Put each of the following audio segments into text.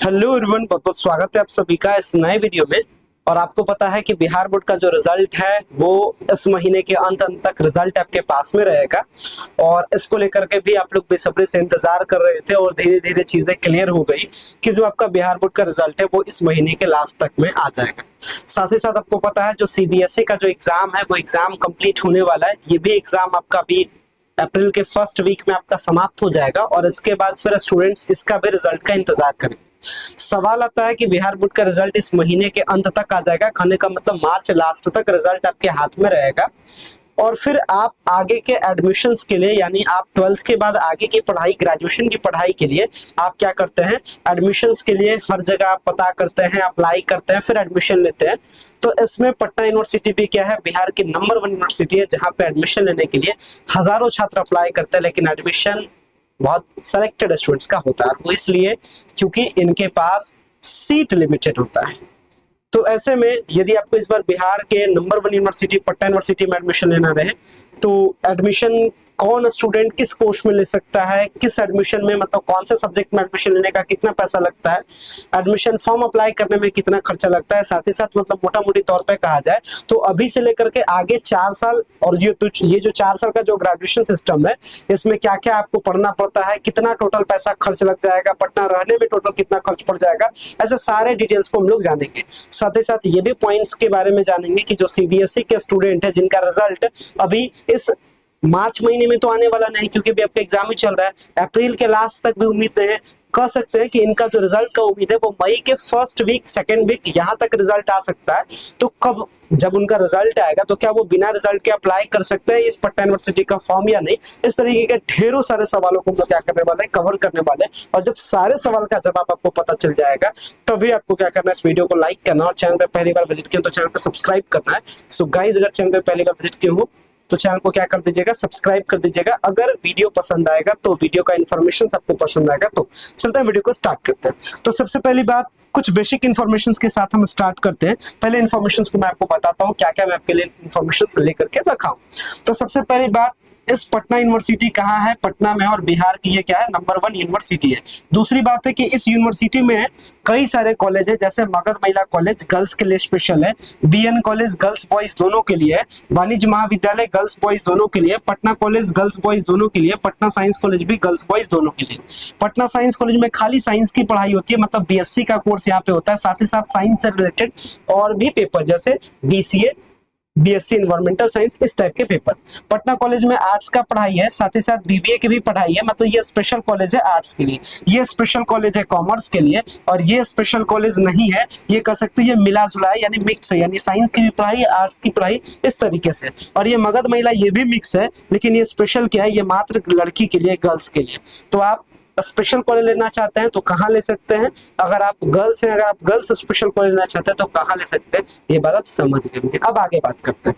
Hello everyone, बहुत बहुत स्वागत है आप सभी का इस नए वीडियो में। और आपको पता है कि बिहार बोर्ड का जो रिजल्ट है वो इस महीने के अंत तक रिजल्ट आपके पास में रहेगा। और इसको लेकर के भी आप लोग बेसब्री से इंतजार कर रहे थे और धीरे धीरे चीजें क्लियर हो गई कि जो आपका बिहार बोर्ड का रिजल्ट है वो इस महीने के लास्ट तक में आ जाएगा। साथ ही साथ आपको पता है जो सीबीएसई का जो एग्जाम है वो एग्जाम कंप्लीट होने वाला है। ये भी एग्जाम आपका भी अप्रैल के फर्स्ट वीक में आपका समाप्त हो जाएगा और इसके बाद फिर स्टूडेंट्स इसका भी रिजल्ट का इंतजार करें। सवाल आता है कि बिहार बोर्ड का रिजल्ट इस महीने के अंत तक आ जाएगा, कहने का मतलब मार्च लास्ट तक रिजल्ट आपके हाथ में रहेगा। और फिर आप आगे के एडमिशन्स के लिए यानी आप 12th के बाद आगे की पढ़ाई ग्रेजुएशन की पढ़ाई के लिए आप क्या करते हैं, एडमिशन्स के लिए हर जगह आप पता करते हैं, अप्लाई करते हैं, फिर एडमिशन लेते हैं। तो इसमें पटना यूनिवर्सिटी भी क्या है, बिहार की नंबर 1 यूनिवर्सिटी है जहां पे एडमिशन लेने के लिए हजारों छात्र अप्लाई करते हैं, लेकिन एडमिशन बहुत सेलेक्टेड स्टूडेंट्स का होता है। वो इसलिए क्योंकि इनके पास सीट लिमिटेड होता है। तो ऐसे में यदि आपको इस बार बिहार के नंबर 1 यूनिवर्सिटी पटना यूनिवर्सिटी में एडमिशन लेना रहे तो एडमिशन कौन स्टूडेंट किस कोर्स में ले सकता है, किस एडमिशन में मतलब कौन से सब्जेक्ट में एडमिशन लेने का कितना पैसा लगता है, एडमिशन फॉर्म अप्लाई करने में कितना खर्चा लगता है, साथ ही साथ मतलब मोटा मोटी तौर पे कहा जाए तो अभी से लेकर के आगे 4 साल और ये जो 4 साल का जो ग्रेजुएशन सिस्टम है इसमें क्या क्या आपको पढ़ना पड़ता है, कितना टोटल पैसा खर्च लग जाएगा, पटना रहने में टोटल कितना खर्च पड़ जाएगा, ऐसे सारे डिटेल्स को हम लोग जानेंगे। साथ ही साथ ये भी पॉइंट्स के बारे में जानेंगे कि जो सीबीएसई के स्टूडेंट है जिनका रिजल्ट अभी इस मार्च महीने में तो आने वाला नहीं क्योंकि अभी आपका एग्जाम ही चल रहा है, अप्रैल के लास्ट तक भी उम्मीद है, कह सकते हैं कि इनका जो रिजल्ट का उम्मीद है वो मई के फर्स्ट वीक सेकेंड वीक यहाँ तक रिजल्ट आ सकता है। तो कब जब उनका रिजल्ट आएगा तो क्या वो बिना रिजल्ट के अप्लाई कर सकते हैं इस पटना यूनिवर्सिटी का फॉर्म या नहीं, इस तरीके के ढेरों सारे सवालों को हम लोग क्या करने वाले हैं, कवर करने वाले हैं। और जब सारे सवाल का जवाब आपको पता चल जाएगा तभी आपको क्या करना है, इस वीडियो को लाइक करना और चैनल पर पहली बार विजिट किया तो चैनल को सब्सक्राइब करना है। सो गाइस, अगर चैनल पर पहली बार विजिट किए हो तो चैनल को क्या कर दीजिएगा, सब्सक्राइब कर दीजिएगा। अगर वीडियो पसंद आएगा तो वीडियो का इन्फॉर्मेशन आपको पसंद आएगा तो चलते हैं वीडियो को स्टार्ट करते हैं। तो सबसे पहली बात कुछ बेसिक इन्फॉर्मेशन के साथ हम स्टार्ट करते हैं। पहले इन्फॉर्मेशन को मैं आपको बताता हूँ क्या क्या मैं आपके लिए इन्फॉर्मेशन लेकर के रखा हूँ। तो सबसे पहली बात, इस पटना यूनिवर्सिटी कहाँ है, पटना में, और बिहार की ये क्या है, नंबर 1 यूनिवर्सिटी है। दूसरी बात है कि इस यूनिवर्सिटी में कई सारे कॉलेज है, जैसे मगध महिला कॉलेज गर्ल्स के लिए स्पेशल है, बीएन कॉलेज गर्ल्स बॉयज दोनों के लिए है, वाणिज्य महाविद्यालय गर्ल्स बॉयज दोनों के लिए, पटना कॉलेज गर्ल्स बॉयज दोनों के लिए, पटना साइंस कॉलेज भी गर्ल्स बॉयज दोनों के लिए। पटना साइंस कॉलेज में खाली साइंस की पढ़ाई होती है, मतलब बीएससी का कोर्स यहाँ पे होता है, साथ ही साथ साइंस से रिलेटेड और भी पेपर जैसे बीसीए, बीएससी इन्वायरमेंटल साइंस, इस टाइप के पेपर। पटना कॉलेज में आर्ट्स का पढ़ाई है, साथ ही साथ बीबीए की भी पढ़ाई है, मतलब ये स्पेशल कॉलेज है आर्ट्स के लिए, ये स्पेशल कॉलेज है कॉमर्स के लिए, और ये स्पेशल कॉलेज नहीं है, ये कह सकते हैं ये मिला जुला है यानी मिक्स है, यानी साइंस की भी पढ़ाई आर्ट्स की पढ़ाई इस तरीके से। और ये मगध महिला ये भी मिक्स है, लेकिन ये स्पेशल क्या है, ये मात्र लड़की के लिए, गर्ल्स के लिए। तो आप स्पेशल कॉलेज लेना चाहते हैं तो कहाँ ले सकते हैं, अगर आप गर्ल्स हैं, अगर आप गर्ल्स स्पेशल कॉलेज लेना चाहते हैं तो कहाँ ले सकते हैं, ये बात आप समझ गए। अब आगे बात करते हैं।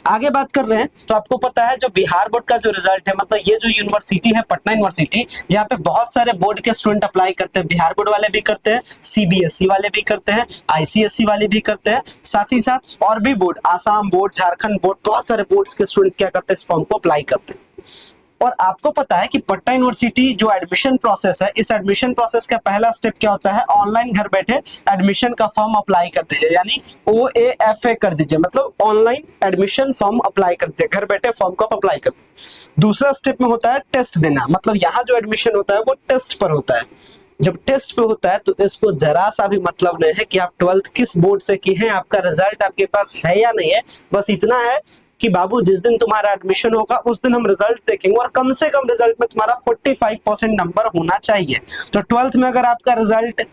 आगे बात कर रहे हैं तो आपको पता है जो बिहार बोर्ड का जो रिजल्ट है, मतलब ये जो यूनिवर्सिटी है पटना यूनिवर्सिटी, यहाँ पे बहुत सारे बोर्ड के स्टूडेंट अप्लाई करते हैं, बिहार बोर्ड वाले भी करते हैं, सीबीएसई वाले भी करते हैं, आईसीएसई वाले भी करते हैं, साथ ही साथ और भी board, Assam board, Jharkhand board, बहुत सारे बोर्ड्स के स्टूडेंट्स क्या करते हैं, इस फॉर्म को अप्लाई करते हैं। और आपको पता है कि पटना यूनिवर्सिटी जो एडमिशन प्रोसेस है, इस एडमिशन प्रोसेस का पहला स्टेप क्या होता है, ऑनलाइन घर बैठे एडमिशन का फॉर्म अप्लाई कर दीजिए, यानी OAFA कर दीजिए, मतलब ऑनलाइन एडमिशन फॉर्म अप्लाई कर दीजिए, घर बैठे फॉर्म को अप्लाई कर दीजिए। दूसरा स्टेप में होता है टेस्ट देना, मतलब यहाँ जो एडमिशन होता है वो टेस्ट पर होता है। जब टेस्ट पे होता है तो इसको जरा सा भी मतलब नहीं है कि आप 12th किस बोर्ड से की है, आपका रिजल्ट आपके पास है या नहीं है, बस इतना है कि बाबू जिस दिन तुम्हारा एडमिशन होगा उस दिन हम रिजल्ट देखेंगे और कम से कम रिजल्ट में तुम्हारा 45% नंबर होना चाहिए। तो 12th में अगर आपका रिजल्ट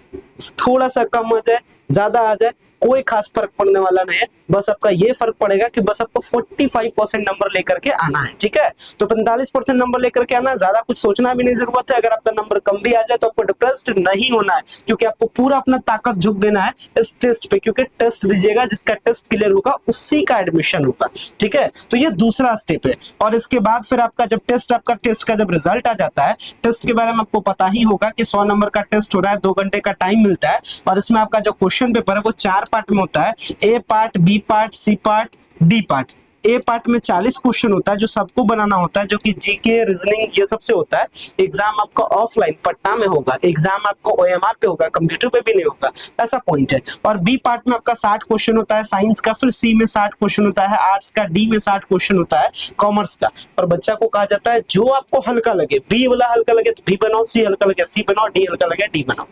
थोड़ा सा कम आ जाए, ज्यादा आ जाए, कोई खास फर्क पड़ने वाला नहीं है, बस आपका ये फर्क पड़ेगा कि बस आपको 45% नंबर लेकर के आना है, ठीक है। तो 45% नंबर लेकर के आना है, ज्यादा कुछ सोचना भी नहीं जरूरत है। अगर आपका नंबर कम भी आ जाए तो आपको डिप्रेस्ड नहीं होना है, क्योंकि आपको पूरा अपना ताकत झोंक देना है इस टेस्ट पे, क्योंकि टेस्ट दीजिएगा, जिसका टेस्ट क्लियर होगा उसी का एडमिशन होगा, ठीक है। तो ये दूसरा स्टेप है। और इसके बाद फिर आपका जब आपका टेस्ट का जब रिजल्ट आ जाता है, टेस्ट के बारे में आपको पता ही होगा कि 100 नंबर का टेस्ट हो रहा है, 2 घंटे का टाइम मिलता है, और इसमें आपका जो क्वेश्चन पेपर है वो 4 पार्ट में होता है, A part, B part, C part, D part. A part में 40 क्वेश्चन होता है जो सबको बनाना होता है, जो कि जीके रीजनिंग ये सबसे होता है। एग्जाम आपका ऑफलाइन पटना में होगा, एग्जाम आपको ओएमआर पे होगा, कंप्यूटर पे भी नहीं होगा, ऐसा पॉइंट है। और बी पार्ट में आपका 60 क्वेश्चन होता है साइंस का, फिर सी में 60 क्वेश्चन होता है आर्ट्स का, डी में 60 क्वेश्चन होता है कॉमर्स का। और बच्चा को कहा जाता है जो आपको हल्का लगे, बी वाला हल्का लगे तो बी बनाओ, सी हल्का लगे सी बनाओ, डी हल्का लगे डी बनाओ।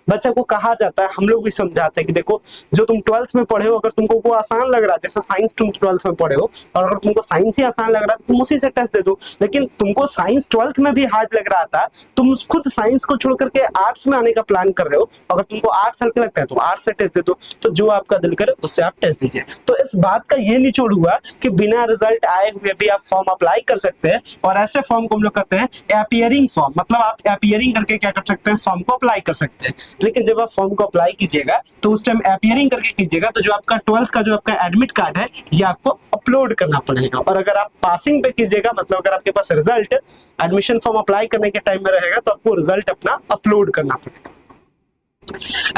बच्चा को कहा जाता है, हम लोग भी समझाते हैं कि देखो जो तुम 12th में पढ़े हो, अगर तुमको वो आसान लग रहा है, जैसे साइंस तुम 12th में पढ़े हो, और अगर तुमको साइंस ही आसान लग रहा है तो तुम उसी से टेस्ट दे दो। लेकिन तुमको साइंस 12th में भी हार्ड लग रहा था, तुम खुद साइंस को छोड़ करके आर्ट्स में आने का प्लान कर रहे हो, अगर तुमको आर्ट्स हल्का लगता है तो आर्ट्स से टेस्ट दे दो, तो जो आपका दिल करे उससे आप टेस्ट दीजिए। तो इस बात का ये निचोड़ हुआ कि बिना रिजल्ट आए हुए भी आप फॉर्म अप्लाई कर सकते हैं, और ऐसे फॉर्म को हम लोग कहते हैं अपीयरिंग फॉर्म। मतलब आप अपीयरिंग करके क्या कर सकते हैं, फॉर्म को अप्लाई कर सकते हैं। लेकिन जब आप फॉर्म को अप्लाई कीजिएगा तो उस टाइम अपीयरिंग करके कीजिएगा, तो जो आपका 12th का जो आपका एडमिट कार्ड है ये आपको अपलोड करना पड़ेगा। और अगर आप पासिंग पे कीजिएगा, मतलब अगर आपके पास रिजल्ट एडमिशन फॉर्म अप्लाई करने के टाइम में रहेगा, तो आपको रिजल्ट अपना अपलोड करना पड़ेगा।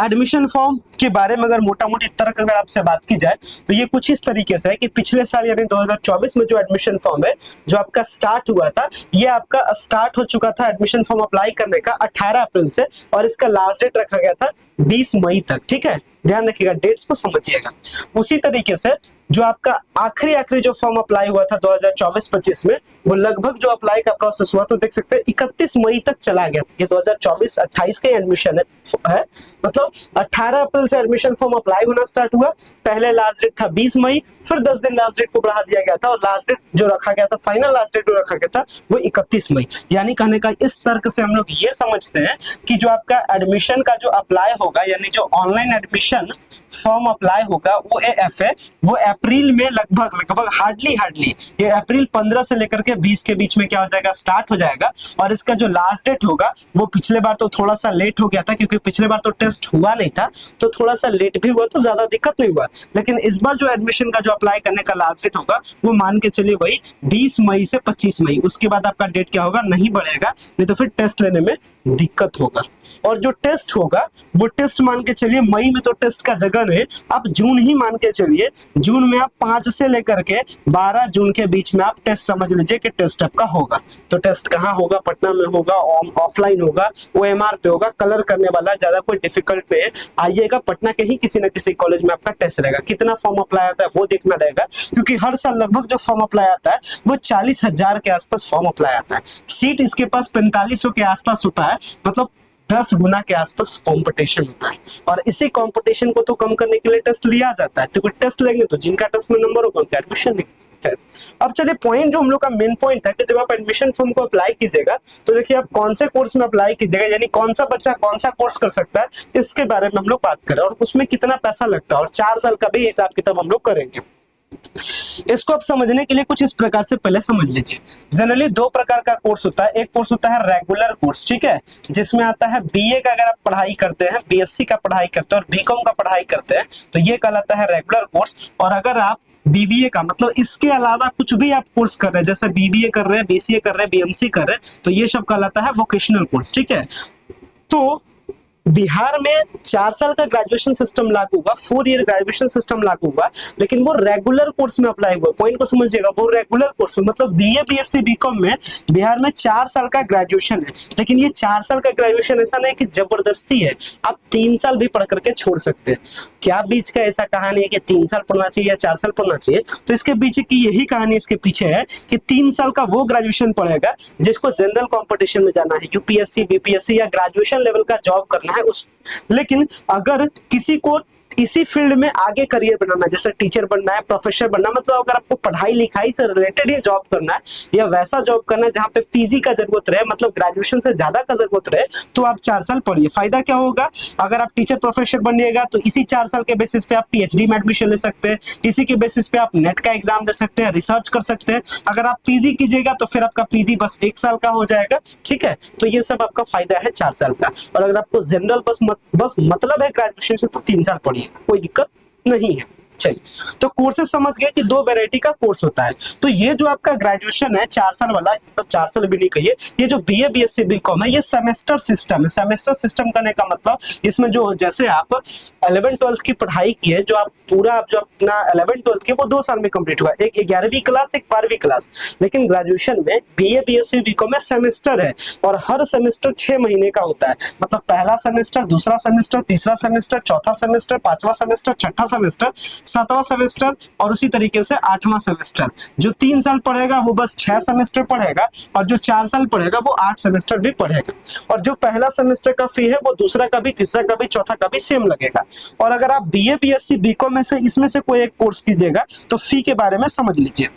एडमिशन फॉर्म के बारे में अगर मोटा मोटी तर्क अगर आपसे बात की जाए तो ये कुछ इस तरीके से है कि पिछले साल यानी 2024 में जो एडमिशन फॉर्म है जो आपका स्टार्ट हुआ था, ये आपका स्टार्ट हो चुका था एडमिशन फॉर्म अप्लाई करने का 18 अप्रैल से, और इसका लास्ट डेट रखा गया था 20 मई तक। ठीक है, ध्यान रखिएगा, डेट्स को समझिएगा। उसी तरीके से जो आपका आखिरी जो फॉर्म अप्लाई हुआ था 2024-25 में, वो लगभग जो अप्लाई का प्रोसेस हुआ तो देख सकते हैं 31 मई तक चला गया था। ये 2024-28 का एडमिशन है, मतलब 18 अप्रैल से एडमिशन फॉर्म अप्लाई होना स्टार्ट हुआ। पहले लास्ट डेट था 20 मई, फिर 10 दिन लास्ट डेट को बढ़ा दिया गया था, और लास्ट डेट जो रखा गया था, फाइनल लास्ट डेट जो रखा गया था वो 31 मई। यानी कहने का इस तर्क से हम लोग ये समझते हैं कि जो आपका एडमिशन का जो अप्लाई होगा, यानी जो ऑनलाइन एडमिशन फॉर्म अप्लाई होगा वो एएफ है, वो अप्रैल में लगभग हार्डली ये अप्रैल 15 से लेकर के 20 के बीच में क्या हो जाएगा, स्टार्ट हो जाएगा। और इसका जो लास्ट डेट होगा वो पिछले बार तो थोड़ा सा लेट हो गया था, क्योंकि पिछले बार तो टेस्ट हुआ नहीं था, तो थोड़ा सा लेट भी हुआ, तो ज्यादा दिक्कत नहीं हुआ। लेकिन इस बार जो एडमिशन का जो अप्लाई करने का लास्ट डेट होगा वो मान के चलिए वही 20 मई से 25 मई। उसके बाद आपका डेट क्या होगा, नहीं बढ़ेगा, नहीं तो फिर टेस्ट लेने में दिक्कत होगा। और जो टेस्ट होगा वो टेस्ट मान के चलिए, मई में तो टेस्ट का जगह है, आप जून ही मान के चलिए। जून में आप 5 से लेकर के 12 जून के बीच में आप टेस्ट समझ लीजिए कि टेस्ट आपका होगा। तो टेस्ट कहाँ होगा, पटना में होगा, ऑफलाइन होगा, ओएमआर पे होगा, कलर करने वाला, ज्यादा कोई डिफिकल्ट नहीं है। आइएगा, पटना के ही किसी न किसी कॉलेज में आपका टेस्ट रहेगा। कितना फॉर्म अप्लाई आता है वो देखना रहेगा, क्योंकि हर साल लगभग जो फॉर्म अप्लाई आता है वो 40,000 के आसपास फॉर्म अप्लाई आता है। सीट इसके पास 4500 के आसपास होता है, मतलब 10 गुना के आसपास कंपटीशन होता है। और इसी कंपटीशन को तो कम करने के लिए टेस्ट लिया जाता है, तो टेस्ट लेंगे तो जिनका टेस्ट में नंबर होगा उनका एडमिशन नहीं है। अब चलिए पॉइंट जो हम लोग का मेन पॉइंट है कि जब आप एडमिशन फॉर्म को अप्लाई कीजिएगा तो देखिए आप कौन से कोर्स में अप्लाई कीजिएगा, यानी कौन सा बच्चा कौन सा कोर्स कर सकता है, इसके बारे में हम लोग बात करें, और उसमें कितना पैसा लगता है, और 4 साल का भी हिसाब किताब हम लोग करेंगे। इसको आप समझने के लिए कुछ इस प्रकार से पहले समझ लीजिए। जनरली 2 प्रकार का कोर्स होता है। एक कोर्स होता है रेगुलर कोर्स, ठीक है, जिसमें आता है बीए का अगर आप पढ़ाई करते हैं, बीएससी का पढ़ाई करते हैं और बीकॉम का पढ़ाई करते हैं तो ये कहलाता है रेगुलर कोर्स। और अगर आप बीबीए का, मतलब इसके अलावा कुछ भी आप कोर्स कर रहे हैं, जैसे बीबीए कर रहे हैं, बीसीए कर रहे हैं, बीएमसी कर रहे हैं, तो ये सब कहलाता है वोकेशनल कोर्स। ठीक है, तो बिहार में 4 साल का ग्रेजुएशन सिस्टम लागू हुआ, 4 ईयर ग्रेजुएशन सिस्टम लागू हुआ, लेकिन वो रेगुलर कोर्स में अप्लाई हुआ। पॉइंट को समझिएगा, वो रेगुलर कोर्स में, मतलब बीए बीएससी बीकॉम में बिहार में 4 साल का ग्रेजुएशन है। लेकिन ये 4 साल का ग्रेजुएशन ऐसा नहीं कि जबरदस्ती है, आप 3 साल भी पढ़ करके छोड़ सकते हैं। क्या बीच का ऐसा कहानी है कि 3 साल पढ़ना चाहिए या 4 साल पढ़ना चाहिए, तो इसके पीछे की यही कहानी इसके पीछे है कि 3 साल का वो ग्रेजुएशन पढ़ेगा जिसको जनरल कंपटीशन में जाना है, यूपीएससी बीपीएससी या ग्रेजुएशन लेवल का जॉब करना है उस। लेकिन अगर किसी को इसी फील्ड में आगे करियर बनाना, जैसे टीचर बनना है, प्रोफेसर बनना, मतलब अगर आपको पढ़ाई लिखाई से रिलेटेड ही जॉब करना है या वैसा जॉब करना है जहां पे पीजी का जरूरत रहे, मतलब ग्रेजुएशन से ज्यादा का जरूरत रहे, तो आप 4 साल पढ़िए। फायदा क्या होगा, अगर आप टीचर प्रोफेसर बनिएगा तो इसी 4 साल के बेसिस पे आप पीएचडी में एडमिशन ले सकते हैं, इसी के बेसिस पे आप नेट का एग्जाम दे सकते हैं, रिसर्च कर सकते हैं। अगर आप पीजी कीजिएगा तो फिर आपका पीजी बस 1 साल का हो जाएगा। ठीक है, तो ये सब आपका फायदा है 4 साल का। और अगर आपको जनरल बस मतलब है ग्रेजुएशन से, तो 3 साल पढ़िए, कोई दिक्कत नहीं है। चलिए, तो कोर्सेज समझ गए कि दो वैरायटी का कोर्स होता है। तो ये जो आपका ग्रेजुएशन है 4 साल वाला, मतलब 4 साल भी नहीं कहिए, ये जो बीए बीएससी बीकॉम है ये सेमेस्टर सिस्टम है। सेमेस्टर सिस्टम करने का मतलब इसमें जो जैसे आप 11 12th की पढ़ाई की है, जो आप पूरा जो अपना 11 12th की वो 2 साल में कंप्लीट हुआ, एक 11वीं क्लास एक 12वीं क्लास। लेकिन ग्रेजुएशन में बीए बीएससी बीकॉम में सेमेस्टर है और हर सेमेस्टर 6 महीने का होता है। मतलब पहला सेमेस्टर, दूसरा सेमेस्टर, तीसरा सेमेस्टर, चौथा सेमेस्टर, पांचवा सेमेस्टर, छठा सेमेस्टर, सातवां सेमेस्टर और उसी तरीके से 8वां सेमेस्टर। जो 3 साल पढ़ेगा वो बस 6 सेमेस्टर पढ़ेगा और जो 4 साल पढ़ेगा वो 8 सेमेस्टर भी पढ़ेगा। और जो पहला सेमेस्टर का फी है वो दूसरा का भी, तीसरा का भी, चौथा का भी सेम लगेगा। और अगर आप बीए बीएससी बीकॉम में से इसमें से कोई एक कोर्स कीजिएगा तो फी के बारे में समझ लीजिए।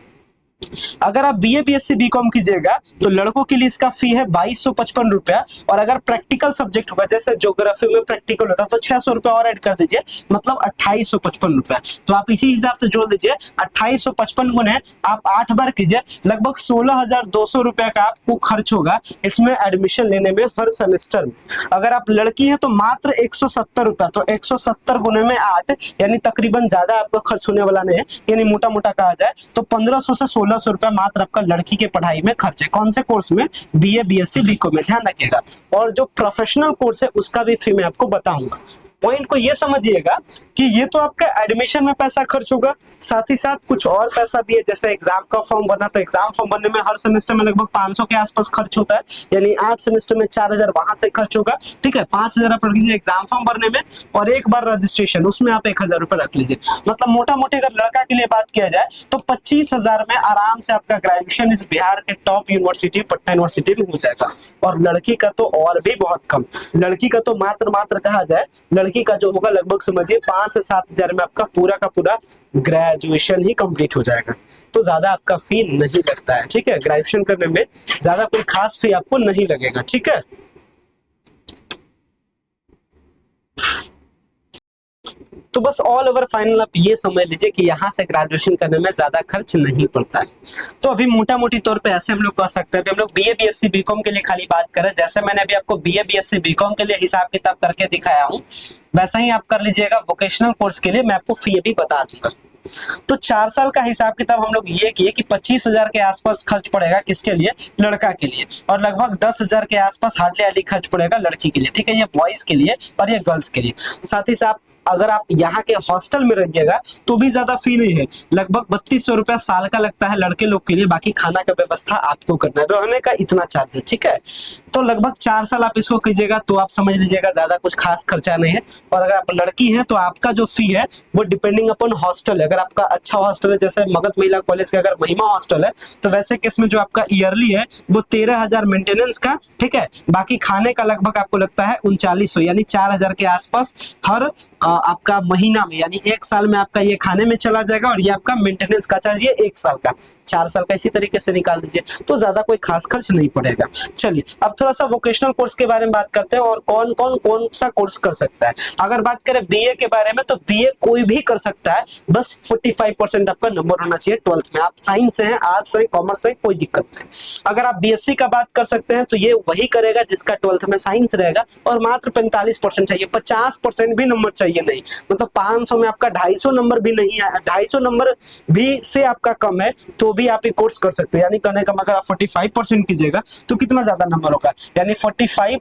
अगर आप बीए बीएससी बीकॉम कीजिएगा तो लड़कों के लिए इसका फी है 2255 रुपया। और अगर प्रैक्टिकल सब्जेक्ट होगा, जैसे ज्योग्राफी में प्रैक्टिकल होता है, तो 600 रुपया और ऐड कर दीजिए, मतलब 2855 रुपया। तो आप इसी हिसाब से जोड़ लीजिए, 2855 गुने आप 8 बार कीजिए, लगभग 16,200 रुपया का आपको खर्च होगा इसमें एडमिशन लेने में हर सेमेस्टर में। अगर आप लड़की है तो मात्र 170 रुपया, तो 170 गुने में 8, यानी तकरीबन ज्यादा आपका खर्च होने वाला नहीं है, यानी मोटा मोटा कहा जाए तो 1500 से 1600 रुपया मात्र आपका लड़की के पढ़ाई में खर्च है। कौन से कोर्स में? बीए बीएससी बीकॉम में, ध्यान रखिएगा। और जो प्रोफेशनल कोर्स है उसका भी फी मैं आपको बताऊंगा। पॉइंट को ये समझिएगा कि ये तो आपका एडमिशन में पैसा खर्च होगा, साथ ही साथ कुछ और पैसा भी है, जैसे एग्जाम का फॉर्म भरना, तो एग्जाम फॉर्म भरने में हर सेमेस्टर में लगभग 500 के आसपास खर्च होता है, यानी 8 सेमेस्टर में 4000 वहां से खर्च होगा। ठीक है, 5000 आप रख लीजिए एग्जाम फॉर्म भरने में, और एक बार रजिस्ट्रेशन उसमें आप 1000 रुपए रख लीजिए। मतलब मोटा मोटी अगर लड़का के लिए बात किया जाए तो 25,000 में आराम से आपका ग्रेजुएशन इस बिहार के टॉप यूनिवर्सिटी पटना यूनिवर्सिटी में हो जाएगा। और लड़की का तो और भी बहुत कम, लड़की का तो मात्र कहा जाए, लड़की का जो होगा लगभग समझिए 5 से 7,000 में आपका पूरा का पूरा ग्रेजुएशन ही कंप्लीट हो जाएगा। तो ज्यादा आपका फी नहीं लगता है। ठीक है, ग्रेजुएशन करने में ज्यादा कोई खास फी आपको नहीं लगेगा। ठीक है, तो बस ऑल ओवर फाइनल आप ये समझ लीजिए कि यहाँ से ग्रेजुएशन करने में ज्यादा खर्च नहीं पड़ता है। तो अभी मोटा मोटी तौर पे ऐसे हम लोग कह सकते हैं कि हम लोग बीए बीएससी बीकॉम के लिए खाली बात करें, जैसे मैंने अभी आपको बीए बीएससी बीकॉम के लिए हिसाब किताब करके दिखाया हूँ, वैसा ही आप कर लीजिएगा। वोकेशनल कोर्स के लिए मैं आपको फी भी बता दूंगा। तो 4 साल का हिसाब किताब हम लोग ये किए कि 25,000 के आसपास खर्च पड़ेगा, किसके लिए? लड़का के लिए। और लगभग 10,000 के आसपास हार्डली खर्च पड़ेगा लड़की के लिए। ठीक है, ये बॉयज के लिए और ये गर्ल्स के लिए। साथ ही साथ अगर आप यहाँ के हॉस्टल में रहिएगा तो भी ज्यादा फी नहीं है, लगभग 3200 रुपया साल का लगता है लड़के लोग के लिए। बाकी खाना का व्यवस्था आपको करना है, रहने का इतना चार्ज है। ठीक है, तो लगभग 4 साल आप इसको कीजिएगा तो आप समझ लीजिएगा ज्यादा कुछ खास खर्चा नहीं है। और अगर आप लड़की है तो आपका जो फी है वो डिपेंडिंग अपॉन हॉस्टल है। अगर आपका अच्छा हॉस्टल है, जैसे मगध महिला कॉलेज का अगर महिमा हॉस्टल है, तो वैसे केस में जो आपका ईयरली है वो 13,000 मेंटेनेंस का। ठीक है, बाकी खाने का लगभग आपको लगता है 3900, यानी 4,000 के आसपास हर आपका महीना में, यानी 1 साल में आपका ये खाने में चला जाएगा। और ये आपका मेंटेनेंस का चार्ज ये 1 साल का, 4 साल का इसी तरीके से निकाल दीजिए, तो ज्यादा कोई खास खर्च नहीं पड़ेगा। चलिए अब थोड़ा सा वोकेशनल कोर्स के बारे में बात करते हैं और कौन सा कोर्स कर सकता है। अगर बात करें बीए के बारे में, तो बीए कोई भी कर सकता है, बस 45% आपका नंबर होना चाहिए 12th में। आप साइंस से हैं, आर्ट्स से, कॉमर्स से, कोई दिक्कत नहीं। अगर आप बीएससी का बात कर सकते हैं तो ये वही करेगा जिसका 12th में साइंस रहेगा, और मात्र 45% चाहिए, 50% भी नंबर चाहिए नहीं। मतलब 500 में आपका 250 नंबर भी नहीं है, 250 नंबर भी से आपका कम है तो भी आप ये कोर्स कर सकते हैं। यानी कहने का मतलब आप 45% कीजिएगा तो कितना ज्यादा नंबर होगा, यानी 45,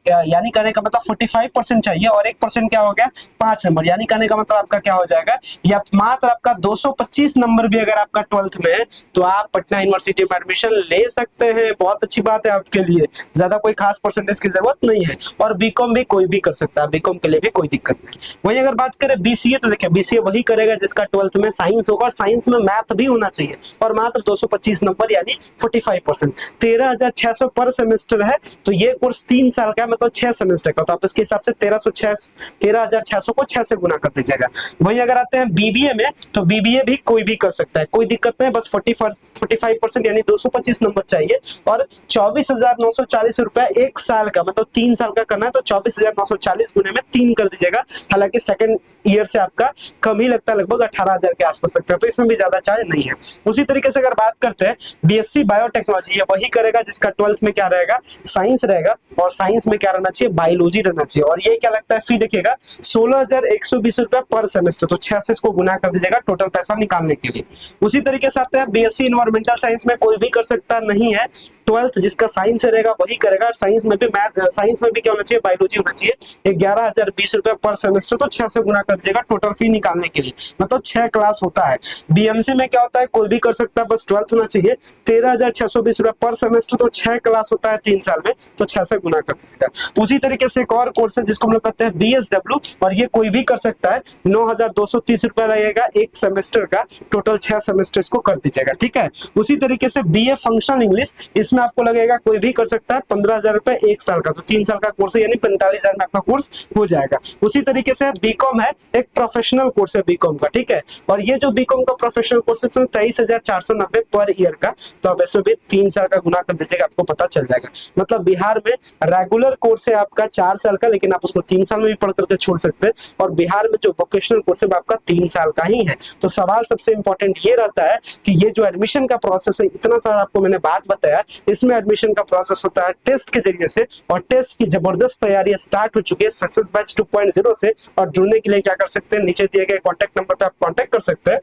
यानी कहने का मतलब 45% चाहिए, और 1% क्या हो गया? 5 नंबर। यानी कहने का मतलब आपका क्या हो जाएगा, या मात्र आपका 225 नंबर भी अगर आपका 12th में है तो आप पटना यूनिवर्सिटी में एडमिशन ले सकते हैं। बहुत अच्छी बात है आपके लिए, ज्यादा कोई खास परसेंटेज की जरूरत नहीं है। और बीकॉम भी कोई भी कर सकता है, बीकॉम के लिए भी कोई दिक्कत नहीं। वही अगर बात करें बीसीए, तो देखिए बीसीए वही करेगा जिसका 12th में साइंस होगा, और साइंस में मैथ भी होना चाहिए, और मात्र 225 नंबर यानी 45%। 13,600 पर सेमेस्टर है, तो ये कोर्स 3 साल का, मतलब 6 सेमेस्टर का, तो आप इसके हिसाब से 13,600 को 6 से गुना कर दीजिएगा। वही अगर आते हैं बीबीए में, तो बीबीए भी कोई भी कर सकता है, कोई दिक्कत नहीं, बस 45% यानी 225 नंबर चाहिए, और 24,940 रुपया 1 साल का, मतलब 3 साल का करना है, तो 24,940 गुने में 3 कर दीजिएगा। हालांकि सेकंड ईयर से आपका कम ही लगता है, लगभग 18,000 के आसपास लगता है, तो इसमें भी ज्यादा चार्ज नहीं है। उसी तरीके से अगर बात करते हैं बीएससी बायोटेक्नोलॉजी, ये वही करेगा जिसका 12th में क्या रहेगा? साइंस रहेगा, और साइंस में क्या रहना चाहिए, बायोलॉजी रहना चाहिए। और ये क्या लगता है फी देखिएगा 16,120 रुपया पर सेमेस्टर, तो 6 से इसको गुना कर दीजिएगा टोटल पैसा निकालने के लिए। उसी तरीके से आता है बीएससी इन्वायरमेंटल साइंस में कोई भी कर सकता नहीं है, 12th जिसका साइंस रहेगा वही करेगा। साइंस में भी साइंस में भी क्या होना चाहिए, बायोलॉजी होना चाहिए। 11,020 रुपया पर सेमेस्टर, तो 6 से गुना कर दीजिएगा टोटल फी निकालने के लिए, मतलब 6 क्लास होता है। बीएमसी में क्या होता है, कोई भी कर सकता है, बस 12th होना चाहिए। 13,620 रुपया पर सेमेस्टर, तो 6 क्लास होता है 3 साल में, तो 6 से गुना कर दीजिएगा। उसी तरीके से एक और कोर्स है जिसको हम लोग कहते हैं बीएसडब्ल्यू, और ये कोई भी कर सकता है। 9,230 रुपया लगेगा एक सेमेस्टर का, टोटल 6 सेमेस्टर्स को कर दीजिएगा, ठीक है। उसी तरीके से बीए फंक्शनल इंग्लिश, इसमें आपको लगेगा, कोई भी कर सकता है, 15,000 रुपए एक साल का, तो 3 साल का कोर्स है, यानी 45,000 में आपका कोर्स हो जाएगा। उसी तरीके से बीकॉम है, एक प्रोफेशनल कोर्स है बीकॉम का, ठीक है। और ये जो बीकॉम का प्रोफेशनल कोर्स है 23,490 पर ईयर का, तो आप इसमें भी 3 साल का गुना कर दीजिएगा, आपको पता चल जाएगा। मतलब बिहार में रेगुलर कोर्स है आपका 4 साल का, लेकिन आप उसको 3 साल में भी पढ़ करके छोड़ सकते हैं। और बिहार में जो वोकेशनल कोर्स है वो आपका 3 साल का ही है। तो सवाल सबसे इंपॉर्टेंट ये रहता है कि ये जो एडमिशन का प्रोसेस है, इतना सारा आपको मैंने बात बताया, इसमें एडमिशन का प्रोसेस होता है टेस्ट के जरिए से, और टेस्ट की जबरदस्त तैयारी स्टार्ट हो चुकी है सक्सेस बैच 2.0 से। और जुड़ने के लिए क्या कर सकते हैं, नीचे दिए गए कॉन्टैक्ट नंबर पे आप कॉन्टैक्ट कर सकते हैं।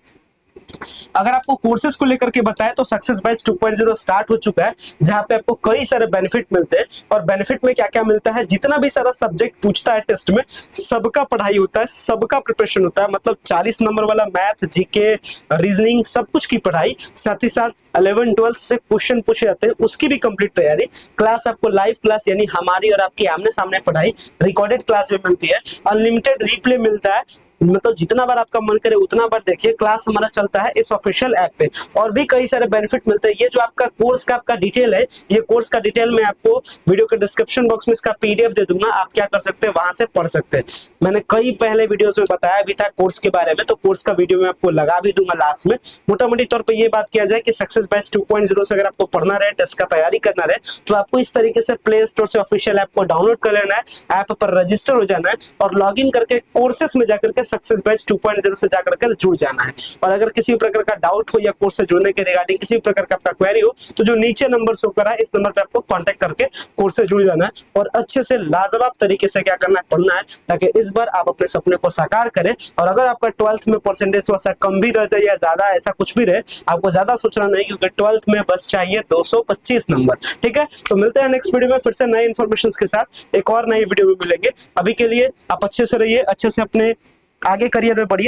अगर आपको कोर्सेज को लेकर के बताएं तो सक्सेस बैच 2.0 स्टार्ट हो चुका है, जहां पे आपको कई सारे बेनिफिट मिलते हैं। और बेनिफिट में क्या क्या मिलता है, जितना भी सारा सब्जेक्ट पूछता है टेस्ट में, सबका पढ़ाई होता है, सबका प्रिपरेशन होता है। मतलब 40 नंबर वाला मैथ, जीके, रीजनिंग, सब कुछ की पढ़ाई, साथ ही साथ 11 12 से क्वेश्चन पूछे जाते हैं, उसकी भी कंप्लीट तैयारी। क्लास आपको लाइव क्लास, यानी हमारी और आपकी आमने सामने पढ़ाई, रिकॉर्डेड क्लास भी मिलती है, अनलिमिटेड रिप्ले मिलता है, मतलब जितना बार आपका मन करे उतना बार देखिए। क्लास हमारा चलता है इस ऑफिशियल ऐप पे, और भी कई सारे बेनिफिट मिलते हैं। ये जो आपका कोर्स का आपका डिटेल है, ये कोर्स का डिटेल मैं आपको वीडियो के डिस्क्रिप्शन बॉक्स में इसका पीडीएफ दे दूंगा, आप क्या कर सकते हैं, वहां से पढ़ सकते हैं। मैंने कई पहले वीडियोस में बताया भी था कोर्स के बारे में, तो कोर्स का वीडियो मैं आपको लगा भी दूंगा लास्ट में। मोटा मोटी तौर पर ये बात किया जाए कि सक्सेस बैच 2.0 से अगर आपको पढ़ना रहे, टेस्ट का तैयारी करना रहे, तो आपको इस तरीके से प्ले स्टोर से ऑफिशियल ऐप को डाउनलोड कर लेना है, ऐप पर रजिस्टर हो जाना है, और लॉग इन करके कोर्सेस में जाकर के सक्सेस बैच 2.0 से जाकर के जुड़ जाना है। और अगर किसी भी प्रकार का डाउट हो या कोर्स से जुड़ने के रिगार्डिंग किसी भी प्रकार का आपका क्वेरी हो, तो जो नीचे नंबर शो कर रहा है, इस नंबर पे आपको कांटेक्ट करके कोर्स से जुड़ जाना है, और अच्छे से लाजवाब तरीके से क्या करना है, पढ़ना है, ताकि इस बार आप अपने सपने को साकार करें। और अगर आपका 12th में परसेंटेज थोड़ा सा कम भी रह जाए या ज्यादा, ऐसा कुछ भी रहे, आपको ज्यादा सोचना नहीं, क्योंकि 12th में बस चाहिए 225 नंबर, ठीक है। तो मिलते हैं नेक्स्ट वीडियो में फिर से नए इन्फॉर्मेशन के साथ, एक और नई वीडियो में मिलेंगे। अभी के लिए आप अच्छे से रहिए, अच्छे से अपने आगे करियर में बढ़िए।